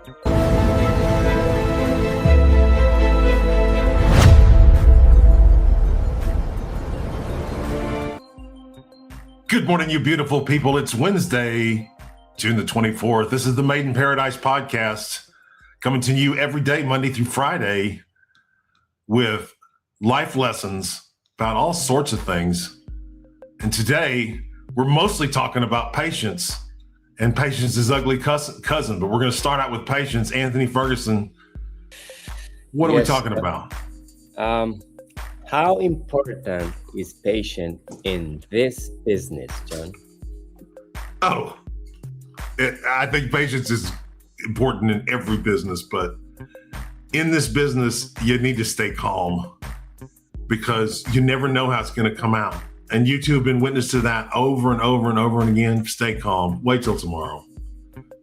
Good morning, you beautiful people. It's Wednesday, June the 24th. This is the Made in Paradise podcast, coming to you every day, Monday through Friday, with life lessons about all sorts of things. And today, we're mostly talking about patience and Patience's ugly cousin, but we're going to start out with Patience. Anthony Ferguson, what are we talking about? How important is patience in this business, John? I think patience is important in every business, but in this business, you need to stay calm because you never know how it's going to come out. And you two have been witness to that over and over and over and again. Stay calm. Wait till tomorrow.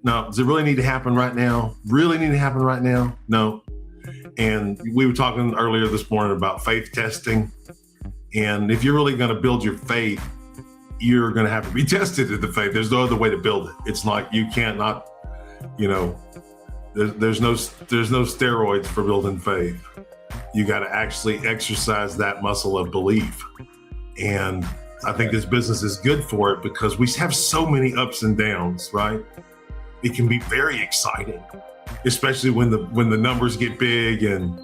No, does it really need to happen right now? Really need to happen right now? No. And we were talking earlier this morning about faith testing. And if you're really going to build your faith, you're going to have to be tested in the faith. There's no other way to build it. It's like you can't not, there's no steroids for building faith. You got to actually exercise that muscle of belief. And I think this business is good for it because we have so many ups and downs, right? It can be very exciting, especially when the numbers get big and,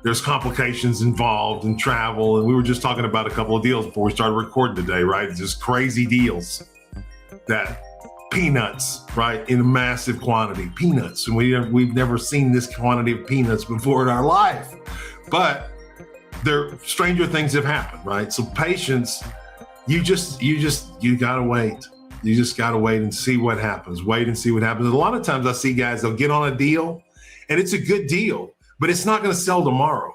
there's complications involved in travel. And we were just talking about a couple of deals before we started recording today, right? Just crazy deals that peanuts, right? In a massive quantity, peanuts. And we've never seen this quantity of peanuts before in our life, but stranger things have happened, right? So patience, you gotta wait. You just gotta wait and see what happens. Wait and see what happens. And a lot of times I see guys, they'll get on a deal and it's a good deal, but it's not gonna sell tomorrow.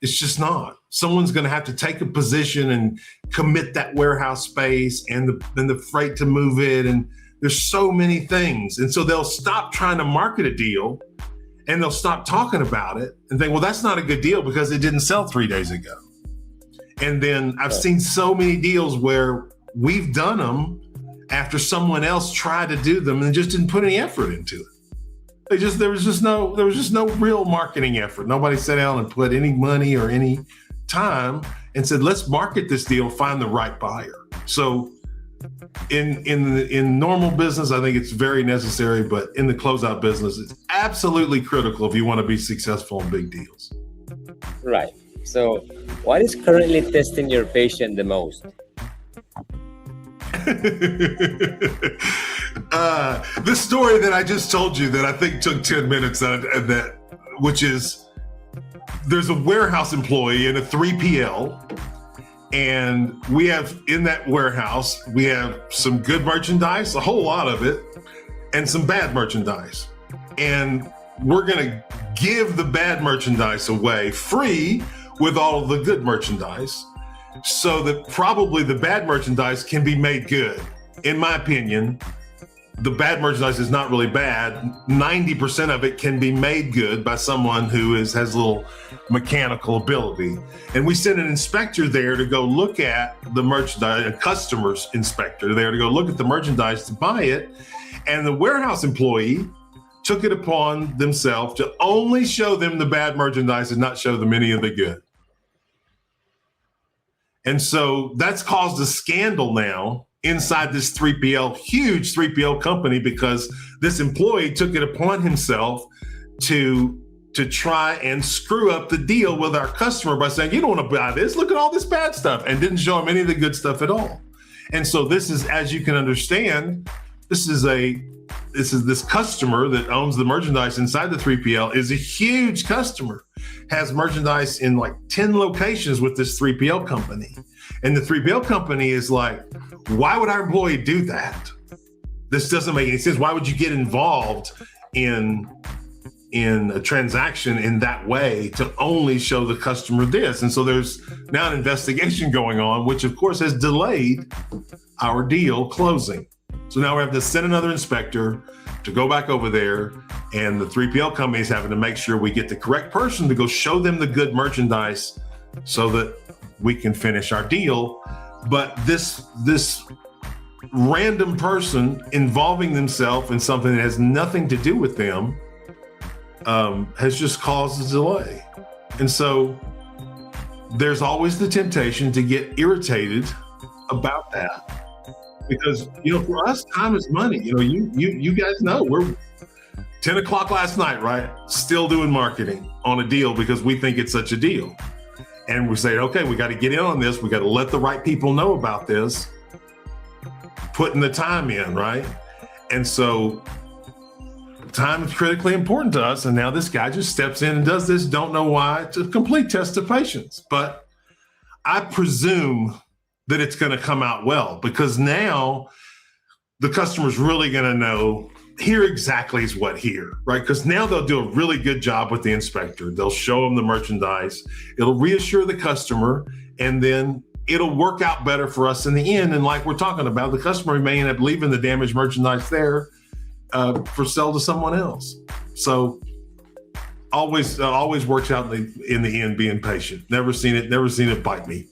It's just not. Someone's gonna have to take a position and commit that warehouse space and the freight to move it. And there's so many things. And so they'll stop trying to market a deal and they'll stop talking about it and think, well, that's not a good deal because it didn't sell 3 days ago. And then I've seen so many deals where we've done them after someone else tried to do them and just didn't put any effort into it. There was just no real marketing effort. Nobody sat down and put any money or any time and said, let's market this deal, find the right buyer. So in normal business, I think it's very necessary, but in the closeout business, it's absolutely critical if you want to be successful in big deals. Right. So what is currently testing your patience the most? The story that I just told you that I think took 10 minutes, which is there's a warehouse employee in a 3PL, and we have in that warehouse, we have some good merchandise, a whole lot of it, and some bad merchandise. And we're going to give the bad merchandise away free with all of the good merchandise so that probably the bad merchandise can be made good. In my opinion, the bad merchandise is not really bad. 90% of it can be made good by someone who has a little mechanical ability. And we sent an inspector there to go look at the merchandise, a customer's inspector there to go look at the merchandise to buy it. And the warehouse employee took it upon themselves to only show them the bad merchandise and not show them any of the good. And so that's caused a scandal now inside this 3PL, huge 3PL company, because this employee took it upon himself to try and screw up the deal with our customer by saying, you don't want to buy this, look at all this bad stuff, and didn't show him any of the good stuff at all. And so this is, as you can understand, this this customer that owns the merchandise inside the 3PL is a huge customer, has merchandise in like 10 locations with this 3PL company. And the 3PL company is like, why would our employee do that? This doesn't make any sense. Why would you get involved in a transaction in that way to only show the customer this? And so there's now an investigation going on, which of course has delayed our deal closing. So now we have to send another inspector to go back over there, and the 3PL company is having to make sure we get the correct person to go show them the good merchandise so that we can finish our deal. But this random person involving themselves in something that has nothing to do with them has just caused a delay. And so there's always the temptation to get irritated about that, because for us, time is money. You guys know we're 10 o'clock last night, right? Still doing marketing on a deal because we think it's such a deal. And we say, okay, we got to get in on this. We got to let the right people know about this, putting the time in, right? And so time is critically important to us. And now this guy just steps in and does this, don't know why. It's a complete test of patience. But I presume that it's going to come out well, because now the customer's really going to know, here exactly is what here, right? Because now they'll do a really good job with the inspector. They'll show them the merchandise. It'll reassure the customer, and then it'll work out better for us in the end. And like we're talking about, the customer may end up leaving the damaged merchandise there for sale to someone else. So always works out in the end being patient. Never seen it bite me.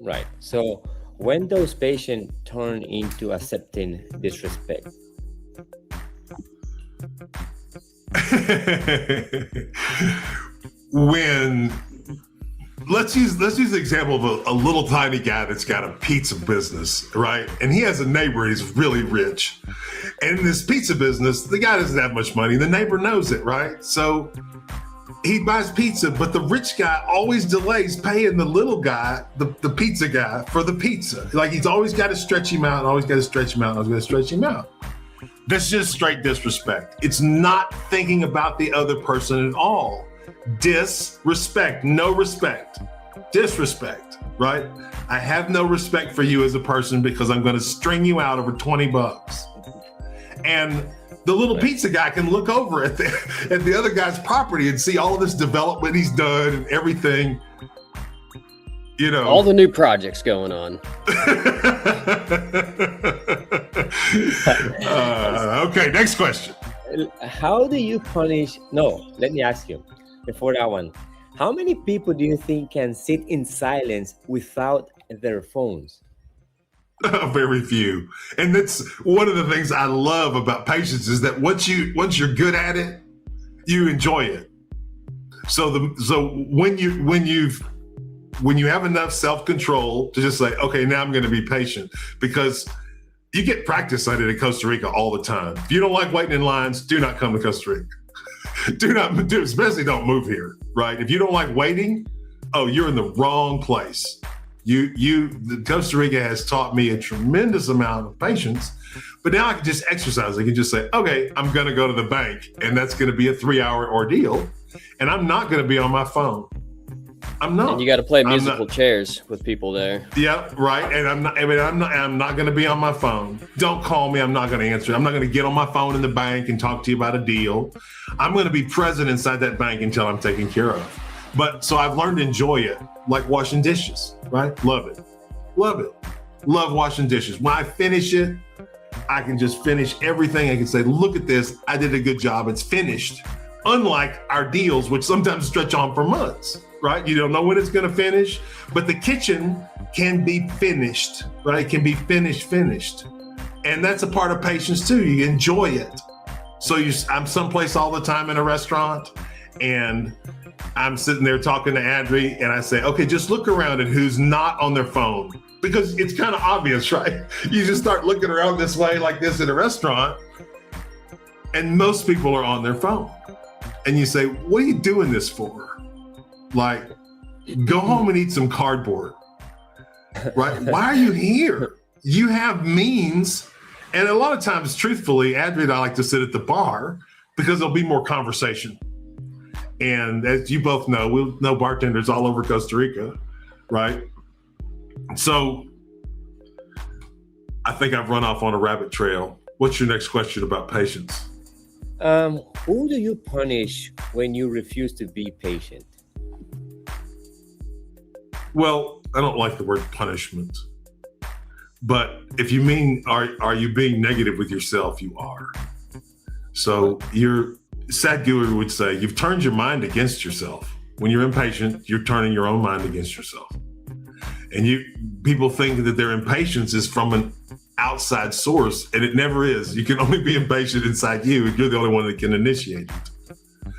Right. So when those patients turn into accepting disrespect? When let's use the example of a little tiny guy that's got a pizza business, right? And he has a neighbor, he's really rich. And in this pizza business, the guy doesn't have much money. The neighbor knows it, right? So he buys pizza, but the rich guy always delays paying the little guy, the pizza guy, for the pizza. Like, he's always got to stretch him out, That's just straight disrespect. It's not thinking about the other person at all. Disrespect, no respect, disrespect, right? I have no respect for you as a person because I'm going to string you out over $20. And the little pizza guy can look over at the other guy's property and see all of this development he's done and everything. All the new projects going on. Okay, next question. How do you punish? No, let me ask you before that one. How many people do you think can sit in silence without their phones? Very few. And that's one of the things I love about patience, is that once you're good at it, you enjoy it. So when you have enough self-control to just say, okay, now I'm going to be patient, because you get practice at it in Costa Rica all the time. If you don't like waiting in lines, do not come to Costa Rica. Especially don't move here, right? If you don't like waiting, you're in the wrong place. Costa Rica has taught me a tremendous amount of patience, but now I can just exercise. I can just say, okay, I'm going to go to the bank, and that's going to be a 3-hour ordeal, and I'm not going to be on my phone. I'm not. And you got to play musical chairs with people there. Yeah, right. And I'm not going to be on my phone. Don't call me. I'm not going to answer. I'm not going to get on my phone in the bank and talk to you about a deal. I'm going to be present inside that bank until I'm taken care of. But so I've learned to enjoy it, like washing dishes, right? Love it. Love washing dishes. When I finish it, I can just finish everything. I can say, look at this. I did a good job. It's finished. Unlike our deals, which sometimes stretch on for months, right? You don't know when it's going to finish, but the kitchen can be finished, right? It can be finished. And that's a part of patience too. You enjoy it. So I'm someplace all the time in a restaurant, and I'm sitting there talking to Adri, and I say, okay, just look around at who's not on their phone, because it's kind of obvious, right? You just start looking around this way like this in a restaurant, and most people are on their phone. And you say, what are you doing this for? Like, go home and eat some cardboard, right? Why are you here? You have means. And a lot of times, truthfully, Adri and I like to sit at the bar because there'll be more conversation. And as you both know, we know bartenders all over Costa Rica, right? So I think I've run off on a rabbit trail. What's your next question about patience? Who do you punish when you refuse to be patient? Well, I don't like the word punishment. But if you mean, are you being negative with yourself? You are. So Sadhguru would say, you've turned your mind against yourself. When you're impatient, you're turning your own mind against yourself. And people think that their impatience is from outside source, and it never is. You can only be impatient inside you, and you're the only one that can initiate it.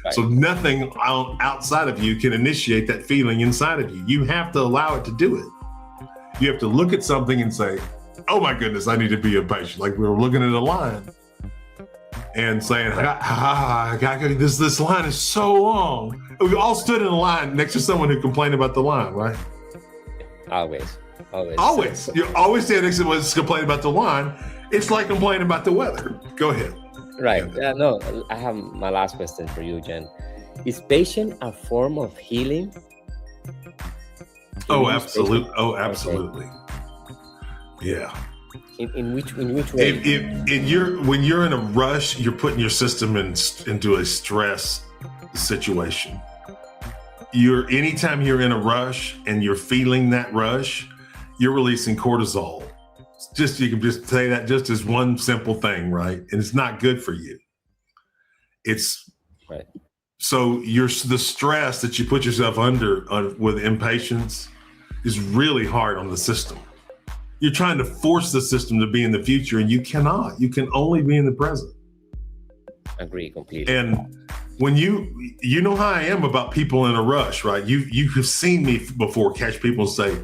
Right. So nothing outside of you can initiate that feeling inside of you. You have to allow it to do it. You have to look at something and say, oh my goodness, I need to be impatient. Like we were looking at a line and saying, this line is so long. We all stood in a line next to someone who complained about the line, right? Always. You always stand next to someone who's complaining about the line. It's like complaining about the weather. Go ahead. Right. No, I have my last question for you, Jen. Is patience a form of healing? Oh, absolutely. Oh, absolutely. Okay. Yeah. In which way? When you're in a rush, you're putting your system into a stress situation. Anytime you're in a rush and you're feeling that rush, you're releasing cortisol. You can just say that just as one simple thing, right? And it's not good for you. It's right. So the stress that you put yourself under with impatience is really hard on the system. You're trying to force the system to be in the future, and you cannot. You can only be in the present. Agree completely. And when you know how I am about people in a rush, right? You have seen me before catch people say,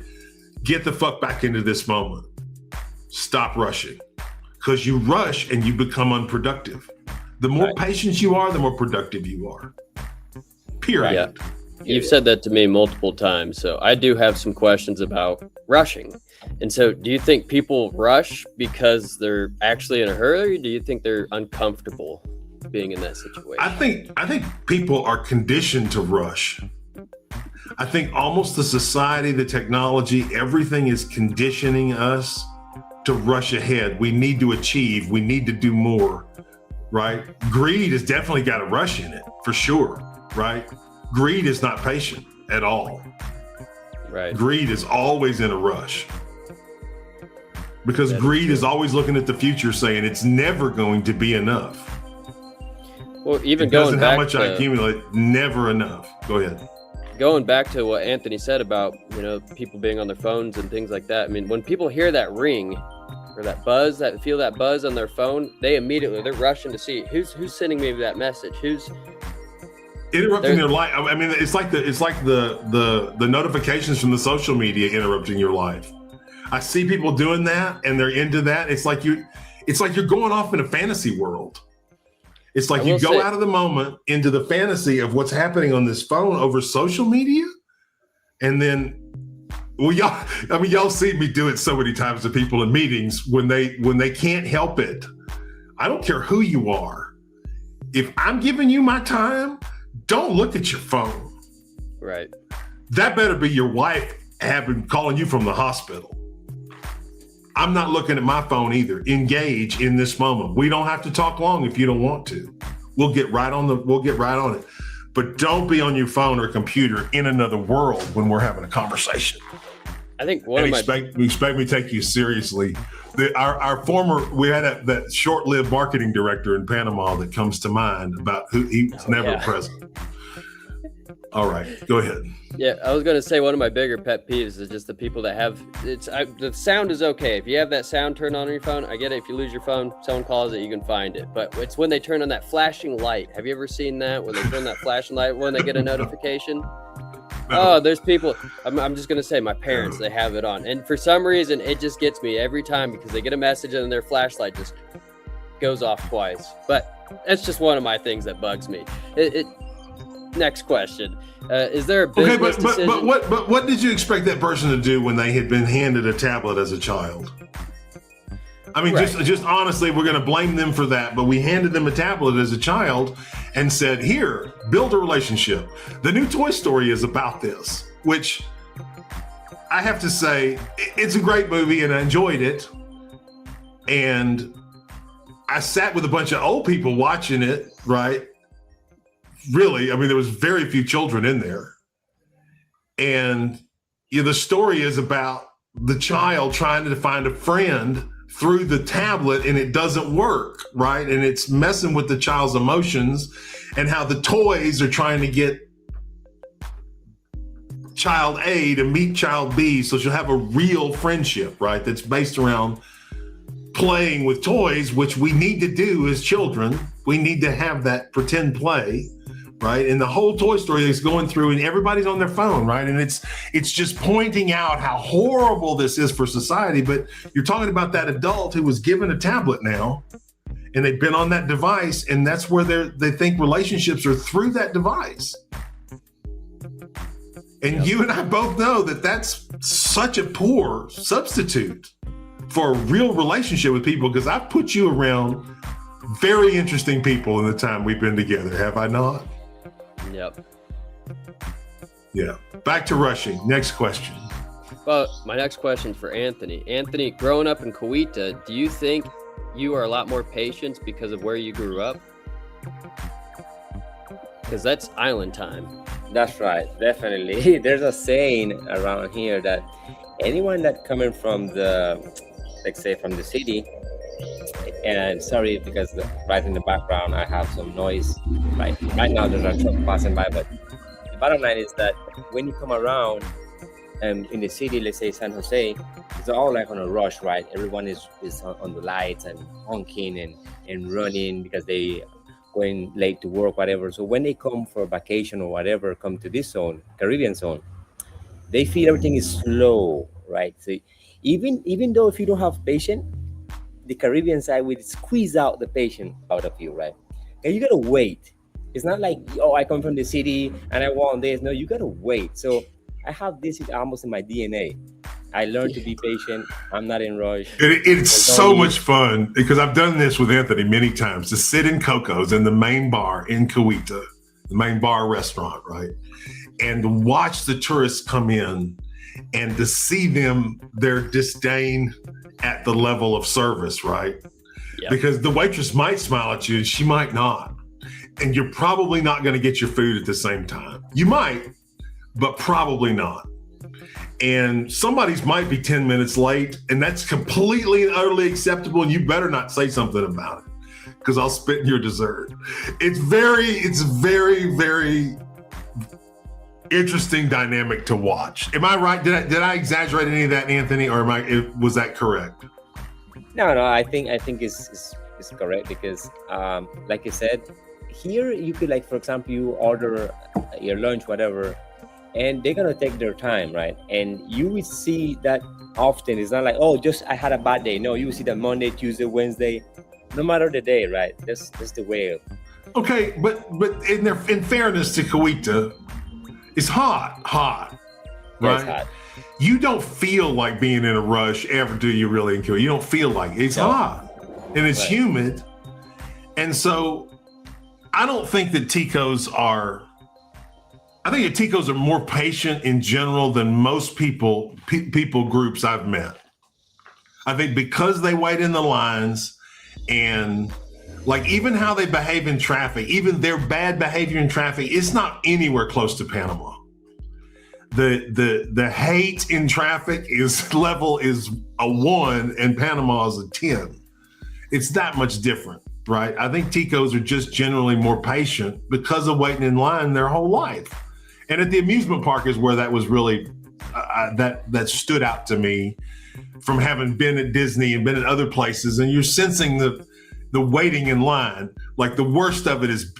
get the fuck back into this moment. Stop rushing. Because you rush and you become unproductive. The more patient you are, the more productive you are. Period. Yeah. You've said that to me multiple times. So I do have some questions about rushing. And so do you think people rush because they're actually in a hurry? Or do you think they're uncomfortable being in that situation? I think people are conditioned to rush. I think almost the society, the technology, everything is conditioning us to rush ahead. We need to achieve. We need to do more, right? Greed has definitely got a rush in it, for sure, right? Greed is not patient at all. Right. Greed is always in a rush. Because greed is always looking at the future saying it's never going to be enough. Well, even because going of back how much I accumulate, never enough. Go ahead. Going back to what Anthony said about, people being on their phones and things like that. I mean, when people hear that ring or that buzz, feel that buzz on their phone, they're rushing to see who's sending me that message, who's interrupting their life. I mean, it's like the notifications from the social media interrupting your life. I see people doing that and they're into that. It's like you're going off in a fantasy world. It's like you go out of the moment into the fantasy of what's happening on this phone over social media. And then, y'all see me do it so many times to people in meetings when they can't help it. I don't care who you are. If I'm giving you my time, don't look at your phone. Right. That better be your wife calling you from the hospital. I'm not looking at my phone either. Engage in this moment. We don't have to talk long if you don't want to. We'll get right on it. But don't be on your phone or computer in another world when we're having a conversation. I think expect me to take you seriously. We had that short-lived marketing director in Panama that comes to mind about who he's never present. All right, go ahead. Yeah, I was going to say one of my bigger pet peeves is just the people that have the sound is okay. If you have that sound turned on your phone, I get it. If you lose your phone, someone calls it, you can find it. But it's when they turn on that flashing light. Have you ever seen that? When they turn that flashing light when they get a notification? No. Oh, there's people. I'm just going to say my parents, they have it on. And for some reason, it just gets me every time because they get a message and their flashlight just goes off twice. But that's just one of my things that bugs me. Next question. Is there a business decision? But what did you expect that person to do when they had been handed a tablet as a child? I mean, just honestly, we're going to blame them for that. But we handed them a tablet as a child and said, here, build a relationship. The new Toy Story is about this, which I have to say, it's a great movie and I enjoyed it. And I sat with a bunch of old people watching it, right? Really, I mean, there was very few children in there. And the story is about the child trying to find a friend through the tablet and it doesn't work, right? And it's messing with the child's emotions and how the toys are trying to get child A to meet child B so she'll have a real friendship, right? That's based around playing with toys, which we need to do as children. We need to have that pretend play, right? And the whole Toy Story is going through and everybody's on their phone, right? And it's just pointing out how horrible this is for society. But you're talking about that adult who was given a tablet now, and they've been on that device, and that's where they think relationships are through that device. And you and I both know that that's such a poor substitute for a real relationship with people, because I've put you around very interesting people in the time we've been together, have I not? Yep. Yeah. Back to rushing. Next question. Well, my next question is for Anthony. Anthony, growing up in Coweta, do you think you are a lot more patient because of where you grew up? Because that's island time. That's right, definitely. There's a saying around here that anyone that coming from the, let's say from the city, and sorry because right in the background I have some noise. Right now there's a truck passing by, but the bottom line is that when you come around in the city, let's say San Jose, it's all like on a rush, right? Everyone is on the lights and honking and running because they going late to work, whatever. So when they come for vacation or whatever, come to this zone, Caribbean zone, they feel everything is slow, right? So even though if you don't have patience, the Caribbean side will squeeze out the patient out of you, right? And you gotta wait. It's not like, oh, I come from the city and I want this. No, you gotta wait. So I have this almost in my DNA. I learned to be patient. I'm not in rush. It's so much fun because I've done this with Anthony many times, to sit in Coco's in the main bar in Coweta, the main bar restaurant, right? And to watch the tourists come in and to see their disdain at the level of service, right? Yep. Because the waitress might smile at you and she might not. And you're probably not going to get your food at the same time. You might, but probably not. And somebody's might be 10 minutes late, and that's completely and utterly acceptable, and you better not say something about it because I'll spit in your dessert. It's very, very interesting dynamic to watch. Am I right? Did I exaggerate any of that, Anthony, or was that correct? No, I think it's correct because like you said, here you could, like, for example, you order your lunch, whatever, and they're gonna take their time, right? And you will see that often. It's not like, oh, just I had a bad day. No, you will see that Monday, Tuesday, Wednesday, no matter the day, right? That's the way. Okay, but in fairness to Coweta, it's hot, right? Yeah, it's hot. You don't feel like being in a rush ever, do you really, in Coweta? You don't feel like it. It's hot and it's humid. And so I don't think that Ticos are more patient in general than most people groups I've met. I think because they wait in the lines, and like even how they behave in traffic, even their bad behavior in traffic, it's not anywhere close to Panama. The hate in traffic is a 1 and Panama is a 10. It's that much different, right? I think Ticos are just generally more patient because of waiting in line their whole life. And at the amusement park is where that was really, that stood out to me from having been at Disney and been at other places. And you're sensing the waiting in line. Like the worst of it is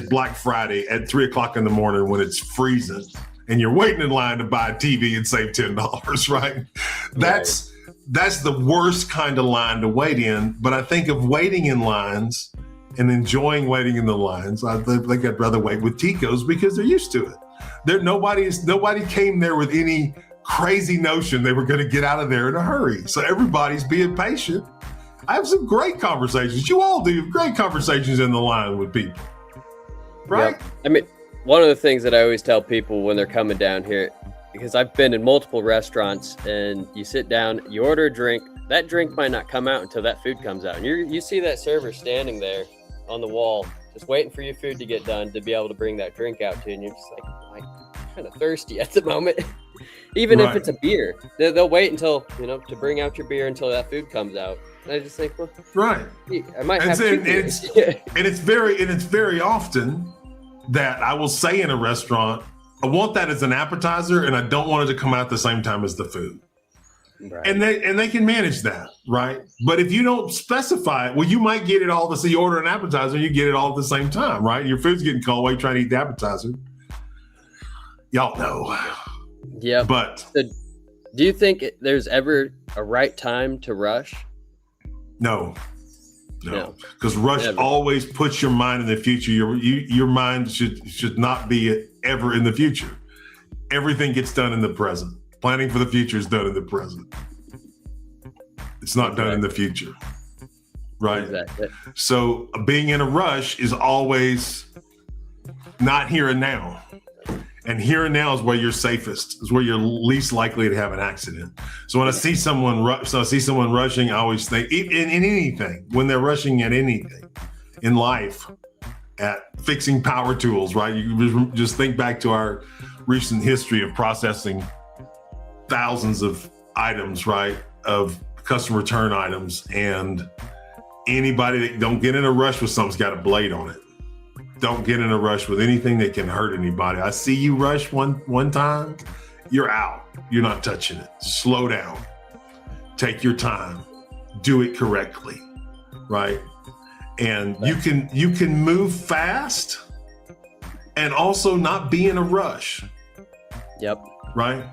Black Friday at 3:00 in the morning when it's freezing and you're waiting in line to buy a TV and save $10, right? That's the worst kind of line to wait in. But I think of waiting in lines and enjoying waiting in the lines, I think I'd rather wait with Ticos because they're used to it. Nobody came there with any crazy notion they were going to get out of there in a hurry. So everybody's being patient. I have some great conversations. You all do great conversations in the line with people, right? Yeah. I mean, one of the things that I always tell people when they're coming down here, because I've been in multiple restaurants, and you sit down, you order a drink, that drink might not come out until that food comes out. And you see that server standing there on the wall, just waiting for your food to get done to be able to bring that drink out to you. And you're just like kind of thirsty at the moment. Even if it's a beer, they'll wait until, to bring out your beer until that food comes out. And I just think, well, right. I might have two beers. And it's very often that I will say in a restaurant, I want that as an appetizer and I don't want it to come out at the same time as the food. Right. And they can manage that, right? But if you don't specify it, well, you might get it all. So you order an appetizer, you get it all at the same time, right? Your food's getting cold while you're trying to eat the appetizer. Y'all know. Yeah. But so, do you think there's ever a right time to rush? No, because rush always puts your mind in the future. Your mind should not be ever in the future. Everything gets done in the present. Planning for the future is done in the present. It's not done in the future, right? Exactly. So being in a rush is always not here and now. And here and now is where you're safest, is where you're least likely to have an accident. So when I see someone rushing, I always think in anything, when they're rushing at anything in life, at fixing power tools, right? You just think back to our recent history of processing thousands of items, right? Of customer return items, and anybody that don't get in a rush with something's got a blade on it. Don't get in a rush with anything that can hurt anybody. I see you rush one time, you're out. You're not touching it. Slow down. Take your time. Do it correctly, right? And you can move fast and also not be in a rush. Yep. Right?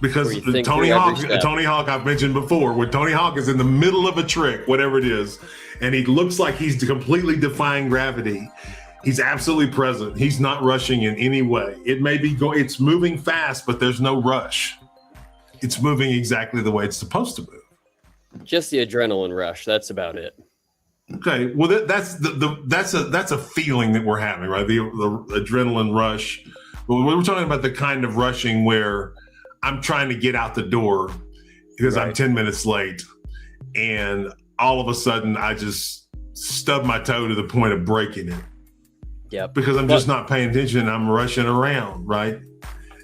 Because Tony Hawk, I've mentioned before, when Tony Hawk is in the middle of a trick, whatever it is, and he looks like he's completely defying gravity, he's absolutely present. He's not rushing in any way. It may be it's moving fast, but there's no rush. It's moving exactly the way it's supposed to move. Just the adrenaline rush. That's about it. Okay. Well, that's a feeling that we're having, right? The adrenaline rush. But we're talking about the kind of rushing where I'm trying to get out the door because I'm 10 minutes late, and all of a sudden I just stub my toe to the point of breaking it. Yep. Because I'm just not paying attention. I'm rushing around, right?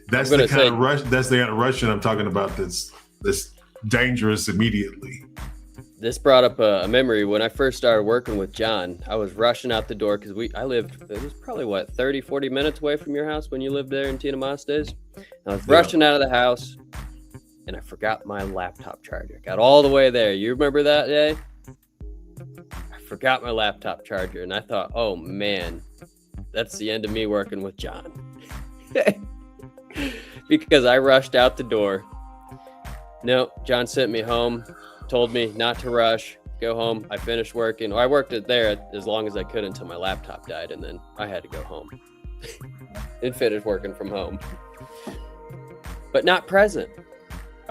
That's the kind of rush. That's the kind of rushing I'm talking about. That's dangerous immediately. This brought up a memory. When I first started working with John, I was rushing out the door because it was probably 30, 40 minutes away from your house when you lived there in Tina Mas days. I was rushing out of the house and I forgot my laptop charger. Got all the way there. You remember that day? I forgot my laptop charger and I thought, oh man, that's the end of me working with John. Because I rushed out the door. No, John sent me home. Told me not to rush, go home. I finished working. I worked it there as long as I could until my laptop died, and then I had to go home and finish working from home. But not present.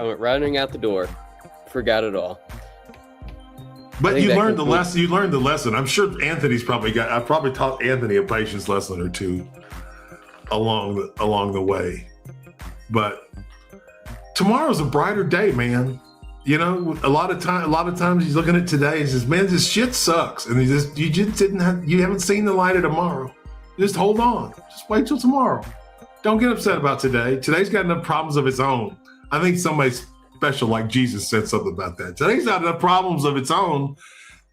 I went running out the door, forgot it all. But you learned the lesson. You learned the lesson. I'm sure Anthony's I've probably taught Anthony a patience lesson or two along the way. But tomorrow's a brighter day, man. You know, a lot of times he's looking at today and says, man, this shit sucks. And you haven't seen the light of tomorrow. Just hold on. Just wait till tomorrow. Don't get upset about today. Today's got enough problems of its own. I think somebody special like Jesus said something about that. Today's got enough problems of its own.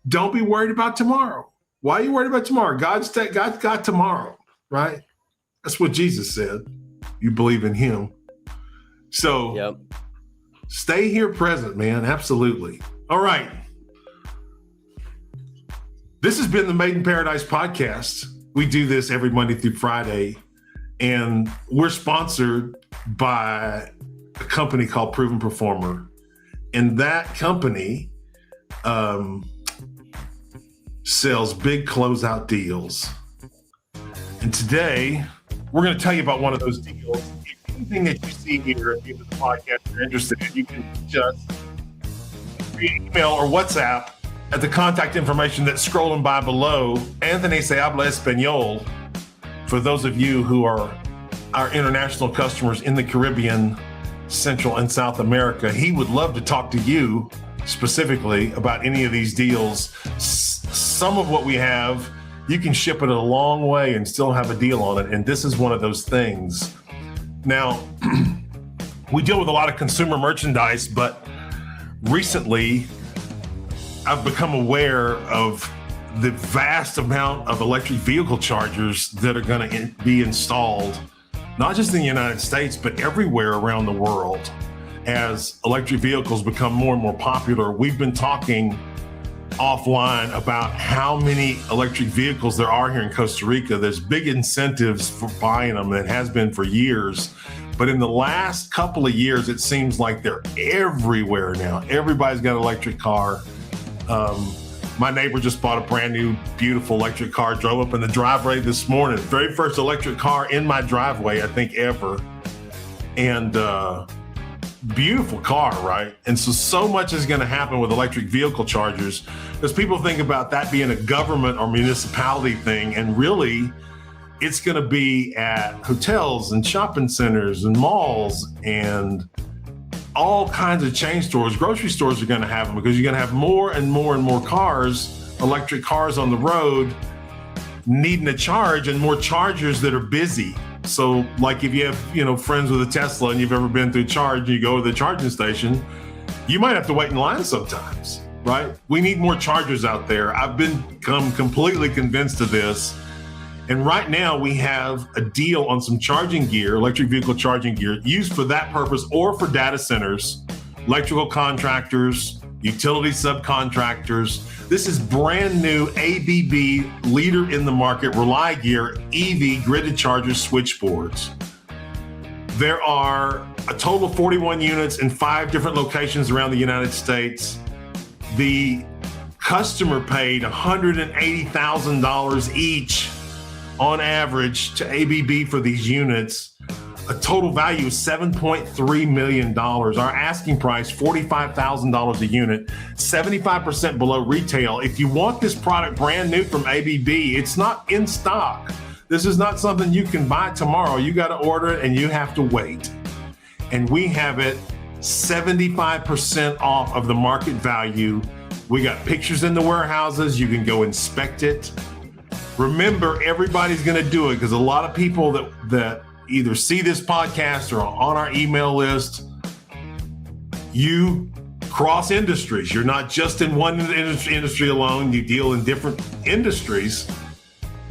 Don't be worried about tomorrow. Why are you worried about tomorrow? God's got tomorrow, right? That's what Jesus said. You believe in him. So, yep. Stay here present, man. Absolutely. All right. This has been the Made in Paradise podcast. We do this every Monday through Friday, and we're sponsored by a company called Proven Performer. And that company sells big closeout deals. And today, we're going to tell you about one of those deals. Anything that you see here at the end of the podcast you're interested in, you can just email or WhatsApp at the contact information that's scrolling by below. Anthony se habla español. For those of you who are our international customers in the Caribbean, Central and South America, he would love to talk to you specifically about any of these deals. Some of what we have, you can ship it a long way and still have a deal on it. And this is one of those things. Now, we deal with a lot of consumer merchandise, but recently I've become aware of the vast amount of electric vehicle chargers that are going to be installed, not just in the United States, but everywhere around the world. as electric vehicles become more and more popular. We've been talking offline about how many electric vehicles there are here in Costa Rica. There's big incentives for buying them. It has been for years. But in the last couple of years, it seems like they're everywhere now. Everybody's got an electric car. My neighbor just bought a brand new, beautiful electric car, drove up in the driveway this morning. Very first electric car in my driveway, I think, ever. And beautiful car, right? And so much is going to happen with electric vehicle chargers, because people think about that being a government or municipality thing. And really, it's going to be at hotels and shopping centers and malls and all kinds of chain stores. Grocery stores are going to have them, because you're going to have more and more and more cars, electric cars on the road, needing a charge, and more chargers that are busy. So like if you have, friends with a Tesla and you've ever been through charge and you go to the charging station, you might have to wait in line sometimes, right? We need more chargers out there. I've become completely convinced of this. And right now we have a deal on some charging gear, electric vehicle charging gear, used for that purpose or for data centers, electrical contractors, utility subcontractors. This is brand new ABB, leader in the market, Rely Gear EV gridded charger switchboards. There are a total of 41 units in 5 different locations around the United States. The customer paid $180,000 each on average to ABB for these units. A total value of $7.3 million. Our asking price, $45,000 a unit, 75% below retail. If you want this product brand new from ABB, it's not in stock. This is not something you can buy tomorrow. You got to order it and you have to wait. And we have it 75% off of the market value. We got pictures in the warehouses. You can go inspect it. Remember, everybody's going to do it, because a lot of people that either see this podcast or on our email list, you cross industries. You're not just in one industry alone. You deal in different industries.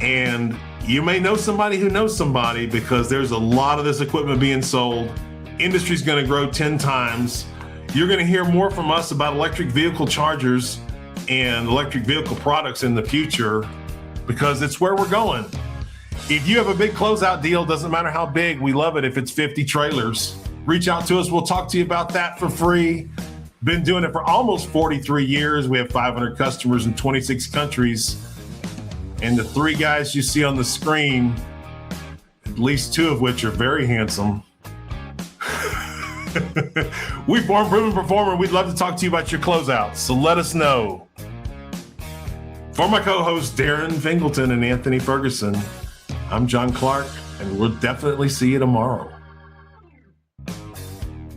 And you may know somebody who knows somebody, because there's a lot of this equipment being sold. Industry's going to grow 10 times. You're going to hear more from us about electric vehicle chargers and electric vehicle products in the future, because it's where we're going. If you have a big closeout deal, doesn't matter how big, we love it if it's 50 trailers. Reach out to us. We'll talk to you about that for free. Been doing it for almost 43 years. We have 500 customers in 26 countries. And the 3 guys you see on the screen, at least 2 of which are very handsome. We Born Proven Performer. We'd love to talk to you about your closeouts, so let us know. For my co-hosts Darren Fingleton and Anthony Ferguson, I'm John Clark, and we'll definitely see you tomorrow.